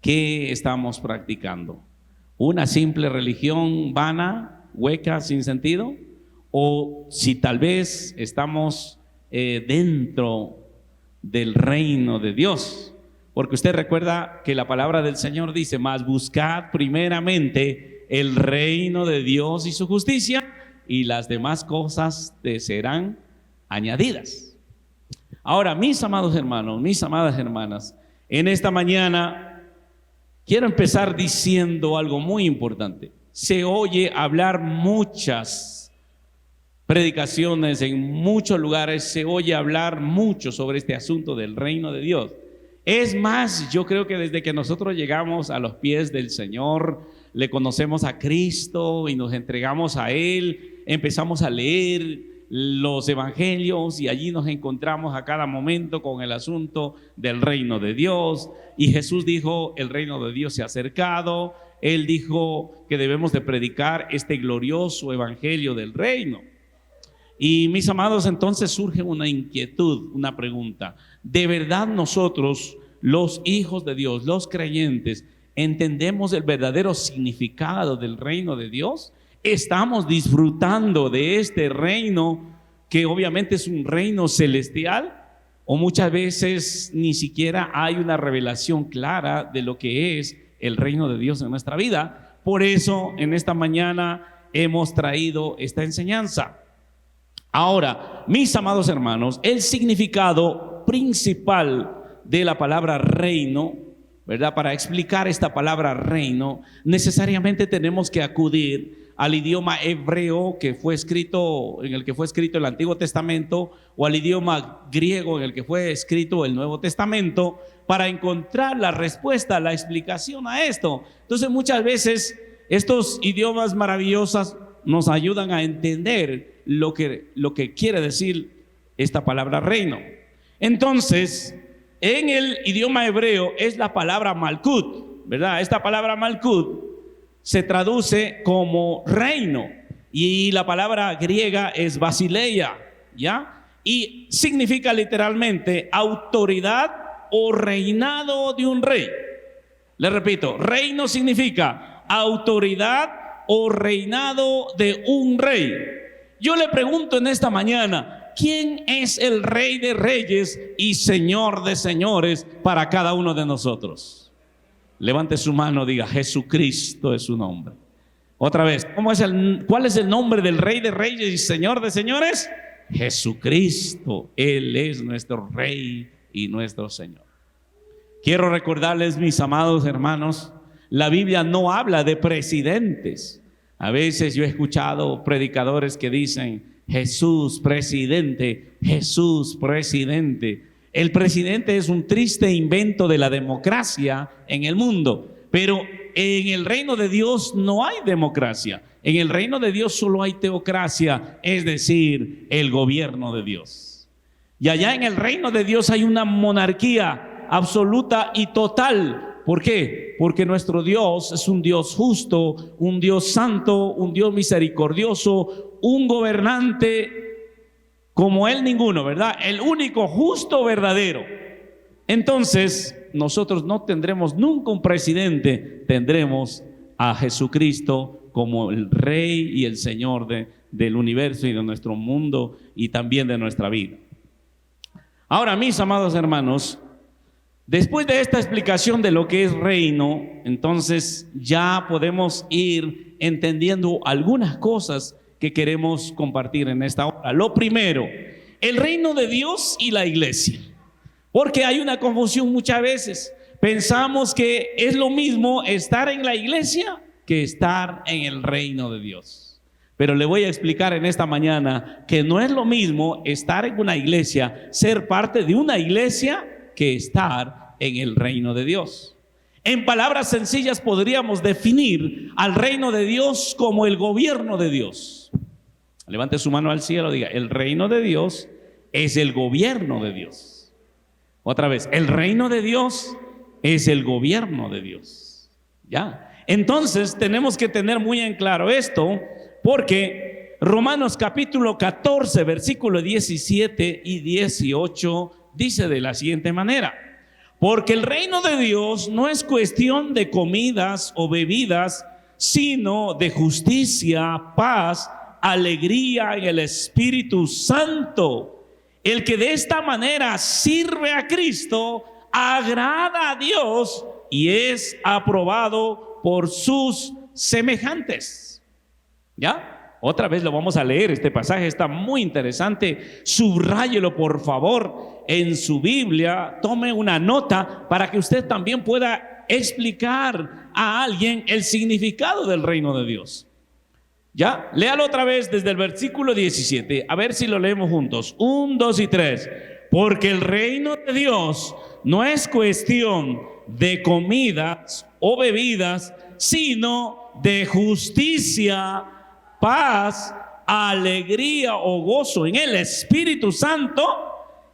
¿Qué estamos practicando? ¿Una simple religión vana, hueca, sin sentido? ¿O si tal vez estamos dentro del reino de Dios? Porque usted recuerda que la palabra del Señor dice: mas buscad primeramente el reino de Dios y su justicia, y las demás cosas te serán añadidas. Ahora, mis amados hermanos, mis amadas hermanas, en esta mañana quiero empezar diciendo algo muy importante. Se oye hablar muchas predicaciones en muchos lugares, se oye hablar mucho sobre este asunto del reino de Dios. Es más, yo creo que desde que nosotros llegamos a los pies del Señor, le conocemos a Cristo y nos entregamos a Él, empezamos a leer los evangelios y allí nos encontramos a cada momento con el asunto del reino de Dios. Y Jesús dijo: el reino de Dios se ha acercado. Él dijo que debemos de predicar este glorioso evangelio del reino. Y mis amados, entonces surge una inquietud, una pregunta: ¿de verdad nosotros, los hijos de Dios, los creyentes, entendemos el verdadero significado del reino de Dios? ¿Estamos disfrutando de este reino, que obviamente es un reino celestial? ¿O muchas veces ni siquiera hay una revelación clara de lo que es el reino de Dios en nuestra vida? Por eso en esta mañana hemos traído esta enseñanza. Ahora, mis amados hermanos, el significado principal de la palabra reino, ¿verdad? Para explicar esta palabra reino, necesariamente tenemos que acudir al idioma hebreo que fue escrito, en el que fue escrito el Antiguo Testamento, o al idioma griego en el que fue escrito el Nuevo Testamento, para encontrar la respuesta, la explicación a esto. Entonces, muchas veces estos idiomas maravillosos nos ayudan a entender lo que quiere decir esta palabra reino. Entonces, en el idioma hebreo es la palabra malkut, ¿verdad? Esta palabra malkut se traduce como reino, y la palabra griega es basileia, ¿ya? Y significa literalmente autoridad o reinado de un rey. Le repito, reino significa autoridad o reinado de un rey. Yo le pregunto en esta mañana: ¿quién es el Rey de Reyes y Señor de Señores para cada uno de nosotros? Levante su mano, diga: Jesucristo es su nombre. Otra vez, ¿cuál es el nombre del Rey de Reyes y Señor de Señores? Jesucristo. Él es nuestro Rey y nuestro Señor. Quiero recordarles, mis amados hermanos, la Biblia no habla de presidentes. A veces yo he escuchado predicadores que dicen: Jesús presidente, Jesús presidente. El presidente es un triste invento de la democracia en el mundo, pero en el reino de Dios no hay democracia. En el reino de Dios solo hay teocracia, es decir, el gobierno de Dios. Y allá en el reino de Dios hay una monarquía absoluta y total. ¿Por qué? Porque nuestro Dios es un Dios justo, un Dios santo, un Dios misericordioso, un gobernante como Él ninguno, ¿verdad? El único justo verdadero. Entonces, nosotros no tendremos nunca un presidente, tendremos a Jesucristo como el Rey y el Señor del universo y de nuestro mundo y también de nuestra vida. Ahora, mis amados hermanos, después de esta explicación de lo que es reino, entonces ya podemos ir entendiendo algunas cosas que queremos compartir en esta hora. Lo primero, el reino de Dios y la iglesia. Porque hay una confusión muchas veces. Pensamos que es lo mismo estar en la iglesia que estar en el reino de Dios. Pero le voy a explicar en esta mañana que no es lo mismo estar en una iglesia, ser parte de una iglesia, que estar en el reino de Dios. En palabras sencillas podríamos definir al reino de Dios como el gobierno de Dios. Levante su mano al cielo, diga: el reino de Dios es el gobierno de Dios. Otra vez, el reino de Dios es el gobierno de Dios. Ya. Entonces tenemos que tener muy en claro esto, porque Romanos capítulo 14, versículo 17 y 18 dice de la siguiente manera: Porque el reino de Dios no es cuestión de comidas o bebidas, sino de justicia, paz, alegría en el Espíritu Santo. El que de esta manera sirve a Cristo, agrada a Dios y es aprobado por sus semejantes. ¿Ya? Otra vez lo vamos a leer, este pasaje está muy interesante, subráyelo por favor en su Biblia, tome una nota para que usted también pueda explicar a alguien el significado del reino de Dios. Ya, léalo otra vez desde el versículo 17, a ver si lo leemos juntos, 1, 2 y 3. Porque el reino de Dios no es cuestión de comidas o bebidas, sino de justicia, paz, alegría o gozo en el Espíritu Santo,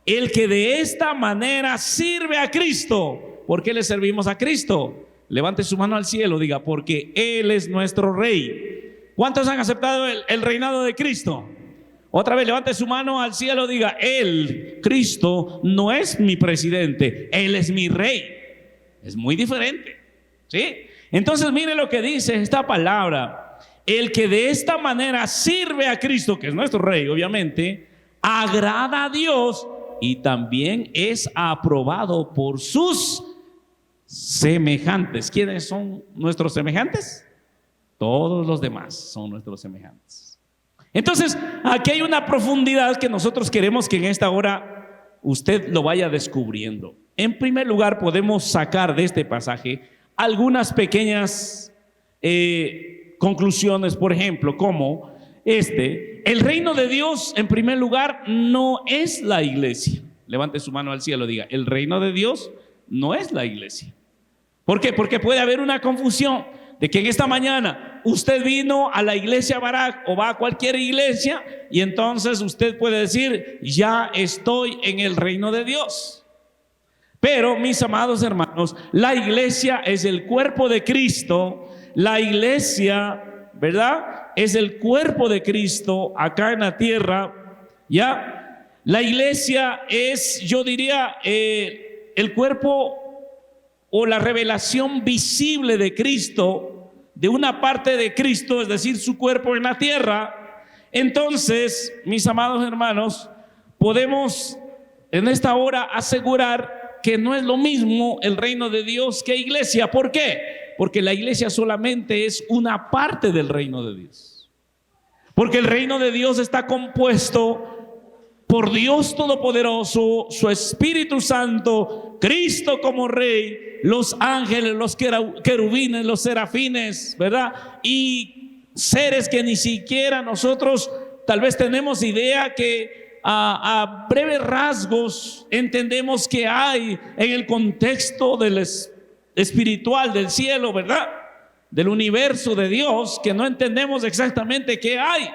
el que de esta manera sirve a Cristo. ¿Por qué le servimos a Cristo? Levante su mano al cielo, diga, porque Él es nuestro Rey. ¿Cuántos han aceptado el reinado de Cristo? Otra vez, levante su mano al cielo, diga, Él, Cristo, no es mi presidente, Él es mi Rey. Es muy diferente, ¿sí? Entonces mire lo que dice esta palabra. El que de esta manera sirve a Cristo, que es nuestro Rey, obviamente, agrada a Dios y también es aprobado por sus semejantes. ¿Quiénes son nuestros semejantes? Todos los demás son nuestros semejantes. Entonces, aquí hay una profundidad que nosotros queremos que en esta hora usted lo vaya descubriendo. En primer lugar, podemos sacar de este pasaje algunas pequeñas conclusiones, por ejemplo, como el reino de Dios, en primer lugar, no es la iglesia. Levante su mano al cielo, diga, el reino de Dios no es la iglesia. ¿Por qué? Porque puede haber una confusión de que en esta mañana usted vino a la iglesia Barak o va a cualquier iglesia y entonces usted puede decir, ya estoy en el reino de Dios. Pero, mis amados hermanos, la iglesia es el cuerpo de Cristo. La iglesia, ¿verdad? Es el cuerpo de Cristo acá en la tierra, ¿ya? La iglesia es, yo diría, el cuerpo o la revelación visible de Cristo, de una parte de Cristo, es decir, su cuerpo en la tierra. Entonces, mis amados hermanos, podemos en esta hora asegurar que no es lo mismo el reino de Dios que iglesia. ¿Por qué? Porque la iglesia solamente es una parte del reino de Dios. Porque el reino de Dios está compuesto por Dios Todopoderoso, su Espíritu Santo, Cristo como Rey, los ángeles, los querubines, los serafines, ¿verdad? Y seres que ni siquiera nosotros tal vez tenemos idea que a breves rasgos entendemos que hay en el contexto del espiritual del cielo, ¿verdad? Del universo de Dios, que no entendemos exactamente qué hay.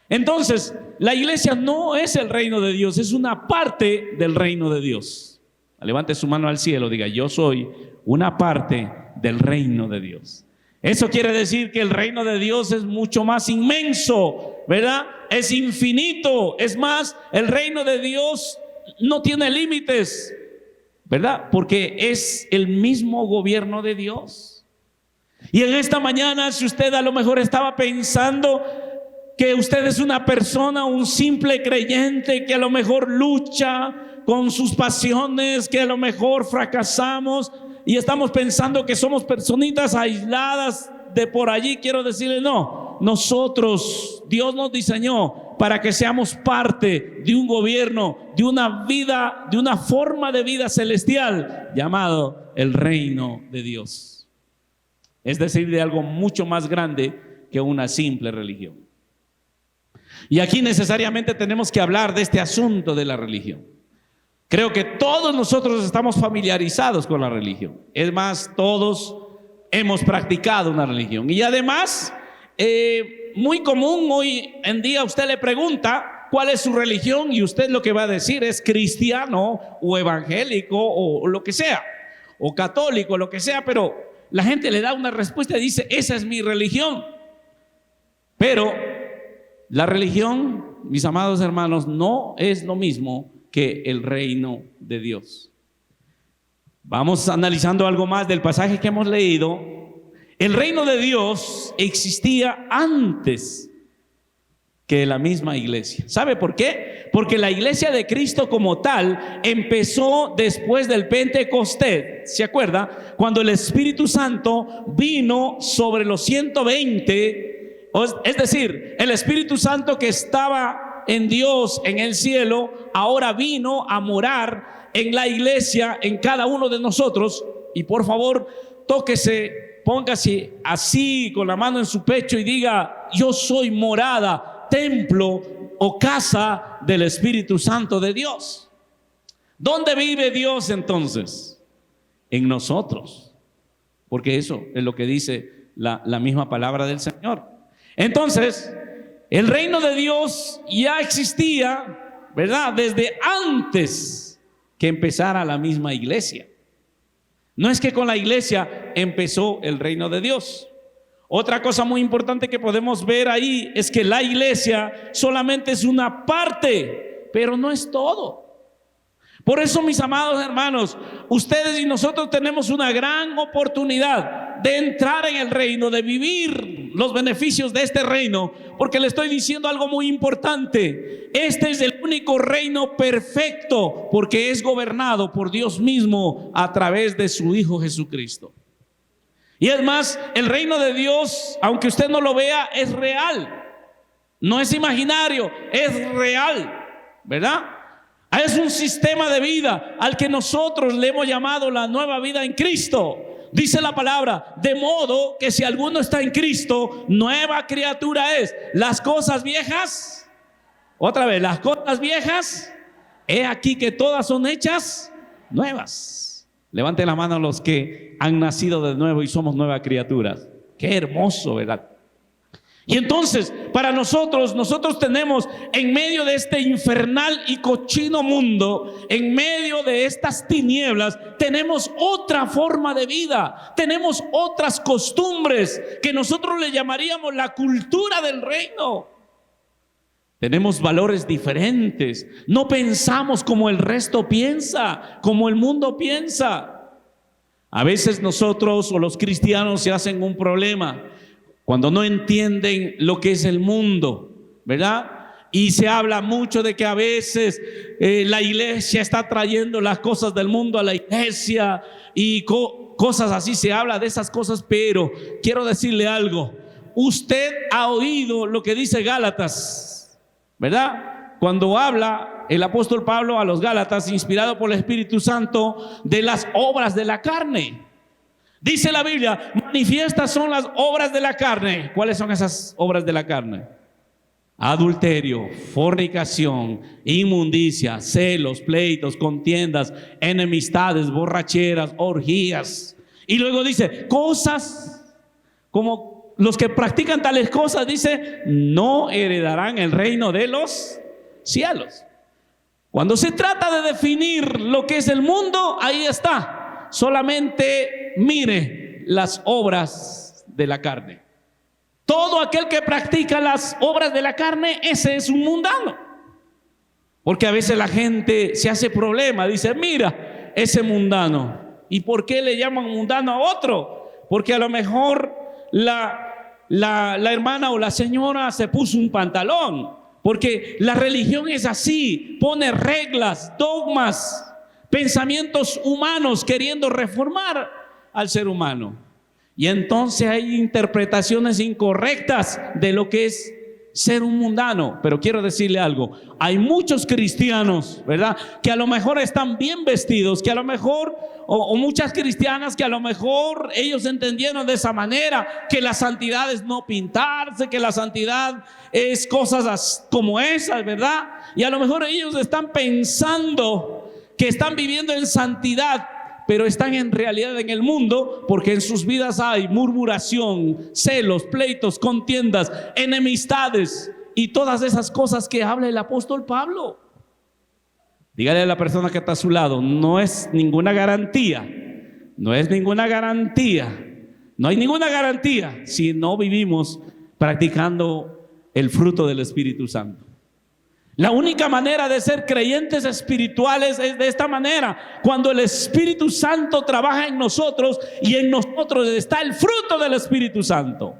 Entonces, la iglesia no es el reino de Dios, es una parte del reino de Dios. Levante su mano al cielo, diga, yo soy una parte del reino de Dios. Eso quiere decir que el reino de Dios es mucho más inmenso, ¿verdad? Es infinito. Es más, el reino de Dios no tiene límites, ¿verdad? Porque es el mismo gobierno de Dios. Y en esta mañana, si usted a lo mejor estaba pensando que usted es una persona, un simple creyente que a lo mejor lucha con sus pasiones, que a lo mejor fracasamos y estamos pensando que somos personitas aisladas de por allí, quiero decirle, no, nosotros, Dios nos diseñó para que seamos parte de un gobierno, de una vida, de una forma de vida celestial llamado el reino de Dios. Es decir, de algo mucho más grande que una simple religión. Y aquí necesariamente tenemos que hablar de este asunto de la religión. Creo que todos nosotros estamos familiarizados con la religión. Es más, todos hemos practicado una religión. Y además, muy común hoy en día usted le pregunta cuál es su religión y usted lo que va a decir es cristiano o evangélico o lo que sea, o católico, lo que sea, pero la gente le da una respuesta y dice, esa es mi religión. Pero la religión, mis amados hermanos, no es lo mismo que el reino de Dios. Vamos analizando algo más del pasaje que hemos leído. El reino de Dios existía antes que la misma iglesia. ¿Sabe por qué? Porque la iglesia de Cristo como tal empezó después del Pentecostés. ¿Se acuerda? Cuando el Espíritu Santo vino sobre los 120, es decir, el Espíritu Santo que estaba en Dios, en el cielo, ahora vino a morar en la iglesia, en cada uno de nosotros. Y por favor, tóquese, póngase así con la mano en su pecho y diga: yo soy morada, templo o casa del Espíritu Santo de Dios. ¿Dónde vive Dios entonces? En nosotros, porque eso es lo que dice la misma palabra del Señor. Entonces, el reino de Dios ya existía, ¿verdad?, desde antes que empezara la misma iglesia. No es que con la iglesia empezó el reino de Dios. Otra cosa muy importante que podemos ver ahí es que la iglesia solamente es una parte, pero no es todo. Por eso, mis amados hermanos, ustedes y nosotros tenemos una gran oportunidad de entrar en el reino, de vivir los beneficios de este reino, porque le estoy diciendo algo muy importante. Este es el único reino perfecto, porque es gobernado por Dios mismo a través de su Hijo Jesucristo. Y es más, el reino de Dios, aunque usted no lo vea, es real. No es imaginario, es real, ¿verdad? Es un sistema de vida al que nosotros le hemos llamado la nueva vida en Cristo. Dice la palabra: de modo que si alguno está en Cristo, nueva criatura es. Las cosas viejas, otra vez, las cosas viejas, he aquí que todas son hechas nuevas. Levanten la mano los que han nacido de nuevo y somos nuevas criaturas. Qué hermoso, ¿verdad? Y entonces, para nosotros tenemos, en medio de este infernal y cochino mundo, en medio de estas tinieblas, tenemos otra forma de vida, tenemos otras costumbres que nosotros le llamaríamos la cultura del reino. Tenemos valores diferentes, no pensamos como el resto piensa, como el mundo piensa. A veces nosotros o los cristianos se hacen un problema cuando no entienden lo que es el mundo, ¿verdad? Y se habla mucho de que a veces la iglesia está trayendo las cosas del mundo a la iglesia y cosas así, se habla de esas cosas. Pero quiero decirle algo: usted ha oído lo que dice Gálatas, ¿verdad? Cuando habla el apóstol Pablo a los Gálatas, inspirado por el Espíritu Santo, de las obras de la carne. Dice la Biblia: manifiestas son las obras de la carne. ¿Cuáles son esas obras de la carne? Adulterio, fornicación, inmundicia, celos, pleitos, contiendas, enemistades, borracheras, orgías. Y luego dice: cosas como los que practican tales cosas, dice, no heredarán el reino de los cielos. Cuando se trata de definir lo que es el mundo, ahí está. Solamente mire las obras de la carne. Todo aquel que practica las obras de la carne, ese es un mundano. Porque a veces la gente se hace problema, dice: mira, ese mundano. ¿Y por qué le llaman mundano a otro? Porque a lo mejor la hermana o la señora se puso un pantalón. Porque la religión es así, pone reglas, dogmas, pensamientos humanos queriendo reformar al ser humano. Y entonces hay interpretaciones incorrectas de lo que es ser un mundano. Pero quiero decirle algo: hay muchos cristianos, ¿verdad?, que a lo mejor están bien vestidos, que a lo mejor, o muchas cristianas que a lo mejor ellos entendieron de esa manera, que la santidad es no pintarse, que la santidad es cosas como esas, ¿verdad? Y a lo mejor ellos están pensando que están viviendo en santidad, pero están en realidad en el mundo, porque en sus vidas hay murmuración, celos, pleitos, contiendas, enemistades y todas esas cosas que habla el apóstol Pablo. Dígale a la persona que está a su lado: no es ninguna garantía, no es ninguna garantía, no hay ninguna garantía si no vivimos practicando el fruto del Espíritu Santo. La única manera de ser creyentes espirituales es de esta manera: cuando el Espíritu Santo trabaja en nosotros y en nosotros está el fruto del Espíritu Santo.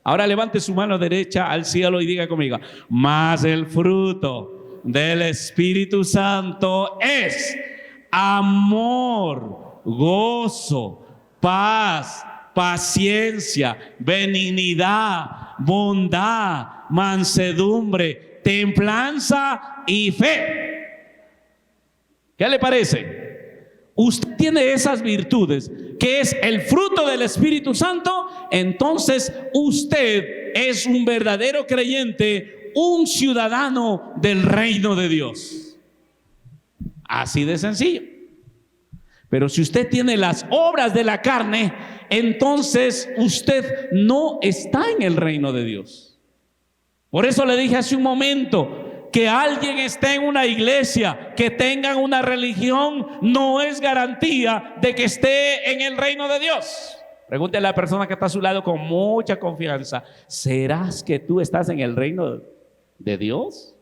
Ahora levante su mano derecha al cielo y diga conmigo: más el fruto del Espíritu Santo es amor, gozo, paz, paciencia, benignidad, bondad, mansedumbre, templanza y fe. ¿Qué le parece? Usted tiene esas virtudes, que es el fruto del Espíritu Santo. Entonces usted es un verdadero creyente, un ciudadano del reino de Dios. Así de sencillo. Pero si usted tiene las obras de la carne, entonces usted no está en el reino de Dios. Por eso le dije hace un momento: que alguien esté en una iglesia, que tengan una religión, no es garantía de que esté en el reino de Dios. Pregúntele a la persona que está a su lado con mucha confianza: ¿serás que tú estás en el reino de Dios?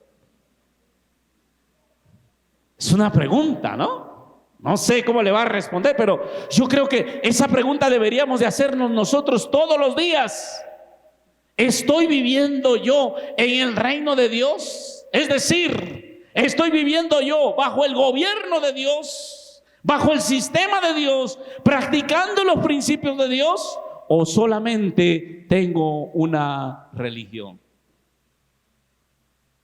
Es una pregunta, ¿no? No sé cómo le va a responder, pero yo creo que esa pregunta deberíamos de hacernos nosotros todos los días. ¿Estoy viviendo yo en el reino de Dios? Es decir, ¿estoy viviendo yo bajo el gobierno de Dios, bajo el sistema de Dios, practicando los principios de Dios, o solamente tengo una religión?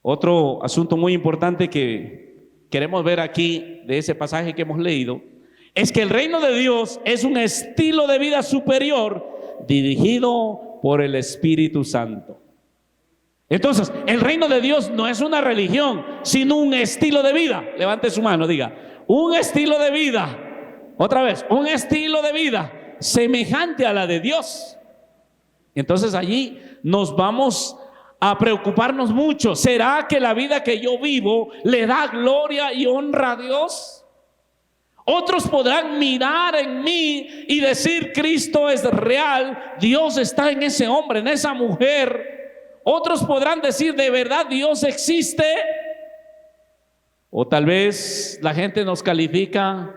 Otro asunto muy importante que queremos ver aquí de ese pasaje que hemos leído es que el reino de Dios es un estilo de vida superior dirigido por el Espíritu Santo. Entonces, el reino de Dios no es una religión, sino un estilo de vida. Levante su mano, diga: un estilo de vida. Otra vez, un estilo de vida semejante a la de Dios. Entonces allí nos vamos a preocuparnos mucho. ¿Será que la vida que yo vivo le da gloria y honra a Dios? Otros podrán mirar en mí y decir: Cristo es real, Dios está en ese hombre, en esa mujer. Otros podrán decir: ¿de verdad Dios existe? O tal vez la gente nos califica,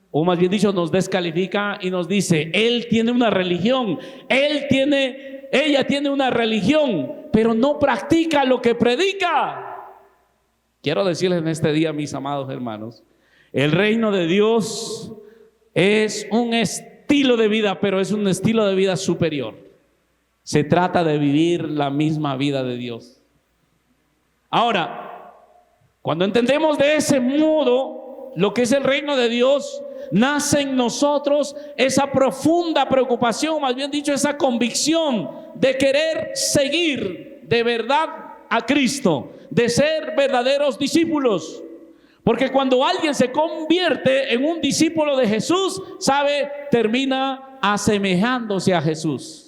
o más bien dicho, nos descalifica y nos dice: él tiene una religión, ella tiene una religión, pero no practica lo que predica. Quiero decirles en este día, mis amados hermanos, el reino de Dios es un estilo de vida, pero es un estilo de vida superior. Se trata de vivir la misma vida de Dios. Ahora, cuando entendemos de ese modo lo que es el reino de Dios, nace en nosotros esa profunda preocupación, más bien dicho, esa convicción de querer seguir de verdad a Cristo, de ser verdaderos discípulos. Porque cuando alguien se convierte en un discípulo de Jesús, ¿sabe? Termina asemejándose a Jesús.